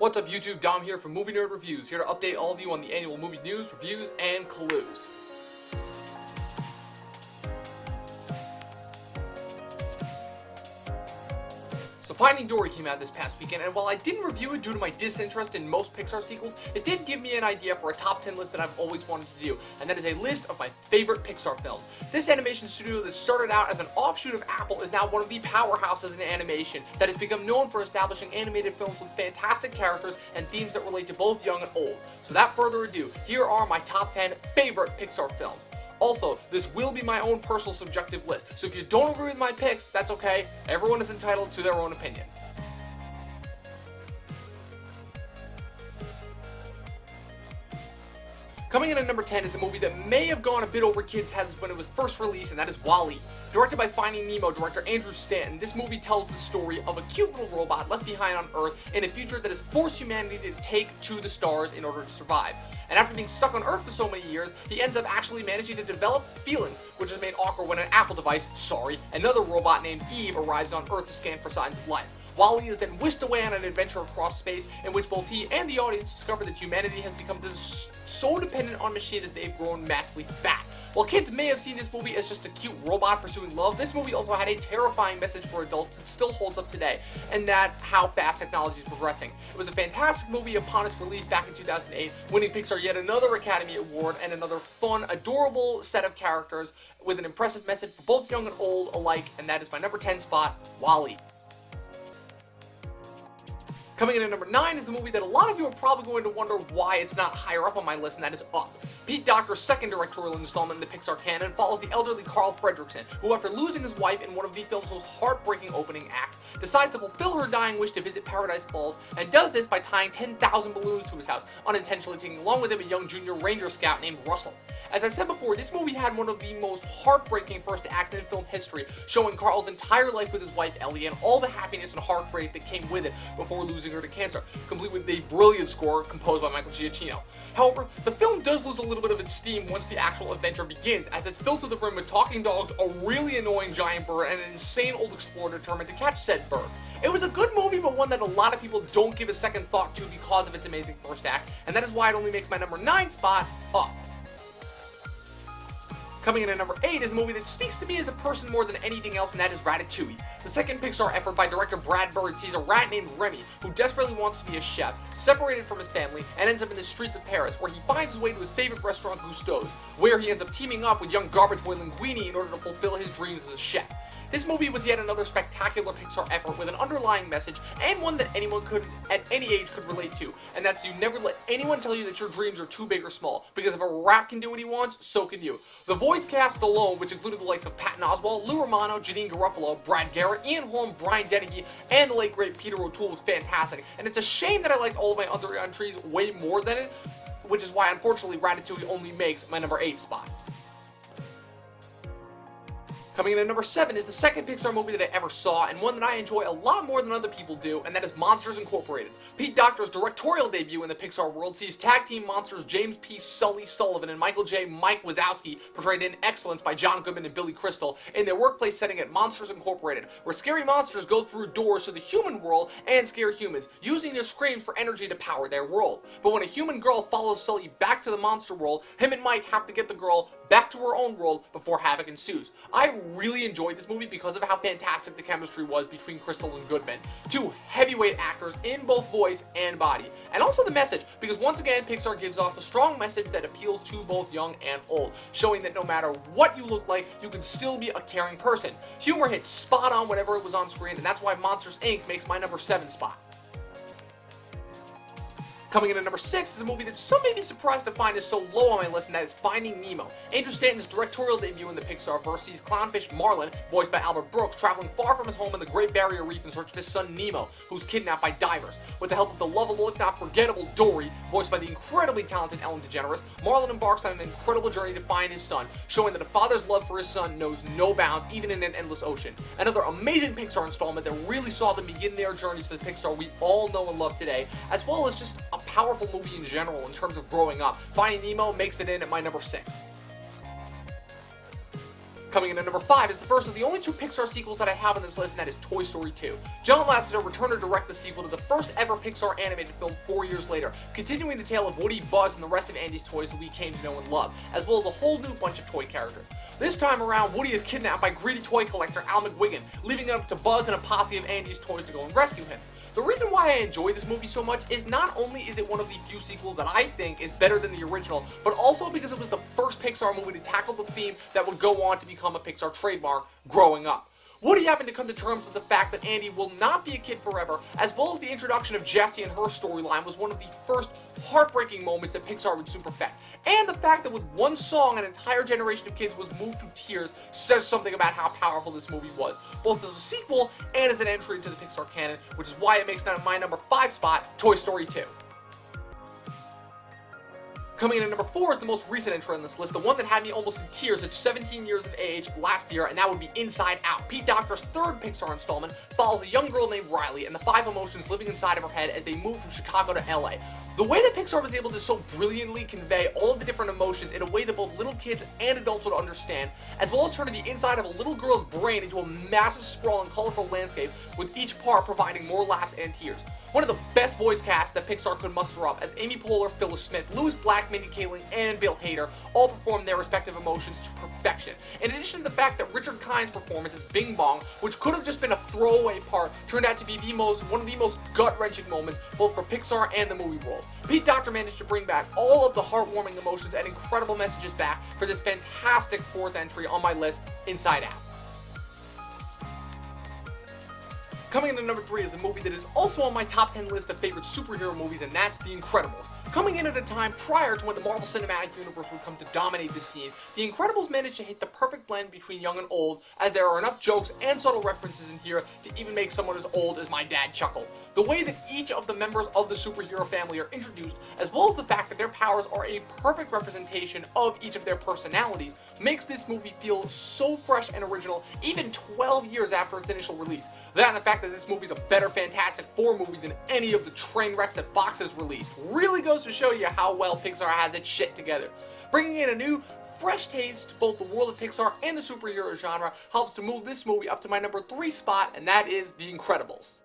What's up YouTube, Dom here from Movie Nerd Reviews, here to update all of you on the annual movie news, reviews, and clues. So Finding Dory came out this past weekend, and while I didn't review it due to my disinterest in most Pixar sequels, it did give me an idea for a top 10 list that I've always wanted to do, and that is a list of my favorite Pixar films. This animation studio that started out as an offshoot of Apple is now one of the powerhouses in animation that has become known for establishing animated films with fantastic characters and themes that relate to both young and old. So without further ado, here are my top 10 favorite Pixar films. Also, this will be my own personal subjective list, so if you don't agree with my picks, that's okay. Everyone is entitled to their own opinion. Coming in at number 10 is a movie that may have gone a bit over kids' heads when it was first released, and that is Wally. Directed by Finding Nemo director Andrew Stanton, this movie tells the story of a cute little robot left behind on Earth in a future that has forced humanity to take to the stars in order to survive. And after being stuck on Earth for so many years, he ends up actually managing to develop feelings, which is made awkward when an Apple device, another robot named Eve arrives on Earth to scan for signs of life. Wally is then whisked away on an adventure across space in which both he and the audience discover that humanity has become so dependent on machines that they've grown massively fat. While kids may have seen this movie as just a cute robot pursuing love, this movie also had a terrifying message for adults that still holds up today, and that how fast technology is progressing. It was a fantastic movie upon its release back in 2008, winning Pixar yet another Academy Award and another fun, adorable set of characters with an impressive message for both young and old alike, and that is my number 10 spot, Wally. Coming in at number 9 is a movie that a lot of you are probably going to wonder why it's not higher up on my list, and that is Up. Pete Docter's second directorial installment in the Pixar canon follows the elderly Carl Fredricksen, who after losing his wife in one of the film's most heartbreaking opening acts, decides to fulfill her dying wish to visit Paradise Falls, and does this by tying 10,000 balloons to his house, unintentionally taking along with him a young junior ranger scout named Russell. As I said before, this movie had one of the most heartbreaking first acts in film history, showing Carl's entire life with his wife Ellie and all the happiness and heartbreak that came with it before losing her to cancer, complete with a brilliant score composed by Michael Giacchino. However, the film does lose a little bit of its steam once the actual adventure begins, as it's filled to the brim with talking dogs, a really annoying giant bird, and an insane old explorer determined to catch said bird. It was a good movie, but one that a lot of people don't give a second thought to because of its amazing first act, and that is why it only makes my number 9 spot Up. Coming in at number 8 is a movie that speaks to me as a person more than anything else, and that is Ratatouille. The second Pixar effort by director Brad Bird sees a rat named Remy, who desperately wants to be a chef, separated from his family, and ends up in the streets of Paris, where he finds his way to his favorite restaurant, Gusteau's, where he ends up teaming up with young garbage boy Linguini in order to fulfill his dreams as a chef. This movie was yet another spectacular Pixar effort with an underlying message, and one that anyone at any age could relate to, and that's you never let anyone tell you that your dreams are too big or small, because if a rat can do what he wants, so can you. The voice cast alone, which included the likes of Patton Oswalt, Lou Romano, Janine Garofalo, Brad Garrett, Ian Holm, Brian Dennehy, and the late great Peter O'Toole was fantastic, and it's a shame that I like all of my other entries way more than it, which is why unfortunately Ratatouille only makes my number 8 spot. Coming in at number 7 is the second Pixar movie that I ever saw, and one that I enjoy a lot more than other people do, and that is Monsters Incorporated. Pete Docter's directorial debut in the Pixar world sees tag team monsters James P. Sully Sullivan and Michael J. Mike Wazowski portrayed in excellence by John Goodman and Billy Crystal in their workplace setting at Monsters Incorporated, where scary monsters go through doors to the human world and scare humans, using their screams for energy to power their world. But when a human girl follows Sully back to the monster world, him and Mike have to get the girl back to her own world before havoc ensues. I really enjoyed this movie because of how fantastic the chemistry was between Crystal and Goodman, two heavyweight actors in both voice and body, and also the message, because once again Pixar gives off a strong message that appeals to both young and old, showing that no matter what you look like, you can still be a caring person. Humor hits spot on whenever it was on screen, and that's why Monsters Inc. makes my number 7 spot. Coming in at number 6 is a movie that some may be surprised to find is so low on my list, and that is Finding Nemo. Andrew Stanton's directorial debut in the Pixar-verse sees clownfish Marlin, voiced by Albert Brooks, traveling far from his home in the Great Barrier Reef in search of his son Nemo, who's kidnapped by divers. With the help of the lovable, if not forgettable, Dory, voiced by the incredibly talented Ellen DeGeneres, Marlin embarks on an incredible journey to find his son, showing that a father's love for his son knows no bounds, even in an endless ocean. Another amazing Pixar installment that really saw them begin their journey to the Pixar we all know and love today, as well as just a powerful movie in general in terms of growing up. Finding Nemo makes it in at my number 6. Coming in at number 5 is the first of the only 2 Pixar sequels that I have on this list, and that is Toy Story 2. John Lasseter returned to direct the sequel to the first ever Pixar animated film 4 years later, continuing the tale of Woody, Buzz, and the rest of Andy's toys that we came to know and love, as well as a whole new bunch of toy characters. This time around, Woody is kidnapped by greedy toy collector Al McGuigan, leaving it up to Buzz and a posse of Andy's toys to go and rescue him. The reason why I enjoy this movie so much is not only is it one of the few sequels that I think is better than the original, but also because it was the first Pixar movie to tackle the theme that would go on to become a Pixar trademark growing up. Woody having to come to terms with the fact that Andy will not be a kid forever, as well as the introduction of Jessie and her storyline, was one of the first heartbreaking moments that Pixar would soon perfect. And the fact that with one song an entire generation of kids was moved to tears says something about how powerful this movie was, both as a sequel and as an entry into the Pixar canon, which is why it makes my number 5 spot Toy Story 2. Coming in at number 4 is the most recent entry on this list, the one that had me almost in tears at 17 years of age last year, and that would be Inside Out. Pete Docter's third Pixar installment follows a young girl named Riley and the 5 emotions living inside of her head as they move from Chicago to LA. The way that Pixar was able to so brilliantly convey all of the different emotions in a way that both little kids and adults would understand, as well as turning the inside of a little girl's brain into a massive, sprawling, colorful landscape, with each part providing more laughs and tears. One of the best voice casts that Pixar could muster up, as Amy Poehler, Phyllis Smith, Louis Black, Mindy Kaling, and Bill Hader all performed their respective emotions to perfection. In addition to the fact that Richard Kine's performance as Bing Bong, which could have just been a throwaway part, turned out to be one of the most gut-wrenching moments both for Pixar and the movie world. Pete Docter managed to bring back all of the heartwarming emotions and incredible messages back for this fantastic 4th entry on my list, Inside Out. Coming in at number 3 is a movie that is also on my top 10 list of favorite superhero movies, and that's The Incredibles. Coming in at a time prior to when the Marvel Cinematic Universe would come to dominate the scene, The Incredibles managed to hit the perfect blend between young and old, as there are enough jokes and subtle references in here to even make someone as old as my dad chuckle. The way that each of the members of the superhero family are introduced, as well as the fact that their powers are a perfect representation of each of their personalities, makes this movie feel so fresh and original even 12 years after its initial release. That and the fact that this movie is a better Fantastic Four movie than any of the train wrecks that Fox has released really goes to show you how well Pixar has its shit together. Bringing in a new, fresh taste to both the world of Pixar and the superhero genre helps to move this movie up to my number 3 spot, and that is The Incredibles.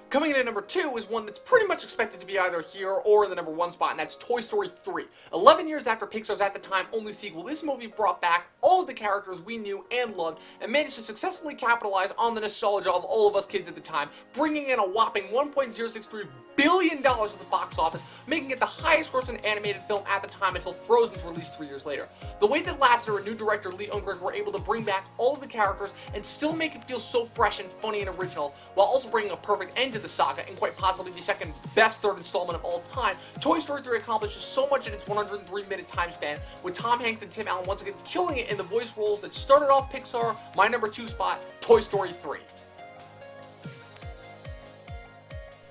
Coming in at number 2 is one that's pretty much expected to be either here or in the number 1 spot, and that's Toy Story 3. 11 years after Pixar's at the time only sequel, this movie brought back all of the characters we knew and loved, and managed to successfully capitalize on the nostalgia of all of us kids at the time, bringing in a whopping $1.063 billion at the box office, making it the highest grossing animated film at the time until Frozen's release 3 years later. The way that Lasseter and new director Lee Unkrich were able to bring back all of the characters and still make it feel so fresh and funny and original, while also bringing a perfect end to the saga and quite possibly the second best third installment of all time, Toy Story 3 accomplishes so much in its 103-minute time span, with Tom Hanks and Tim Allen once again killing it in the voice roles that started off Pixar, my number 2 spot, Toy Story 3.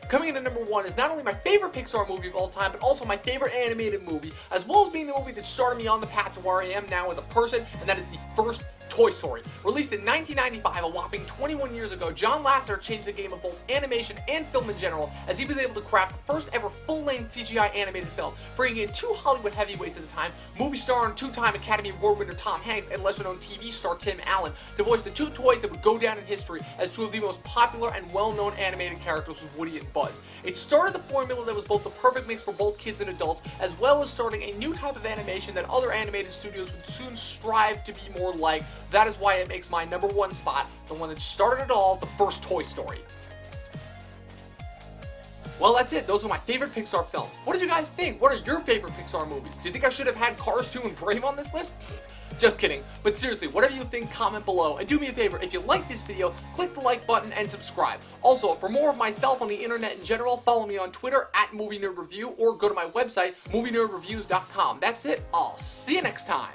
Coming in at number 1 is not only my favorite Pixar movie of all time, but also my favorite animated movie, as well as being the movie that started me on the path to where I am now as a person, and that is the first Toy Story. Released in 1995, a whopping 21 years ago, John Lasseter changed the game of both animation and film in general, as he was able to craft the first ever full-length CGI animated film, bringing in 2 Hollywood heavyweights at the time, movie star and 2-time Academy Award winner Tom Hanks and lesser-known TV star Tim Allen, to voice the 2 toys that would go down in history as 2 of the most popular and well-known animated characters with Woody and Buzz. It started the formula that was both the perfect mix for both kids and adults, as well as starting a new type of animation that other animated studios would soon strive to be more like. That is why it makes my number 1 spot, the one that started it all, the first Toy Story. Well, that's it. Those are my favorite Pixar films. What did you guys think? What are your favorite Pixar movies? Do you think I should have had Cars 2 and Brave on this list? Just kidding. But seriously, whatever you think, comment below. And do me a favor, if you like this video, click the like button and subscribe. Also, for more of myself on the internet in general, follow me on Twitter @MovieNerdReview or go to my website, movienerdreviews.com. That's it. I'll see you next time.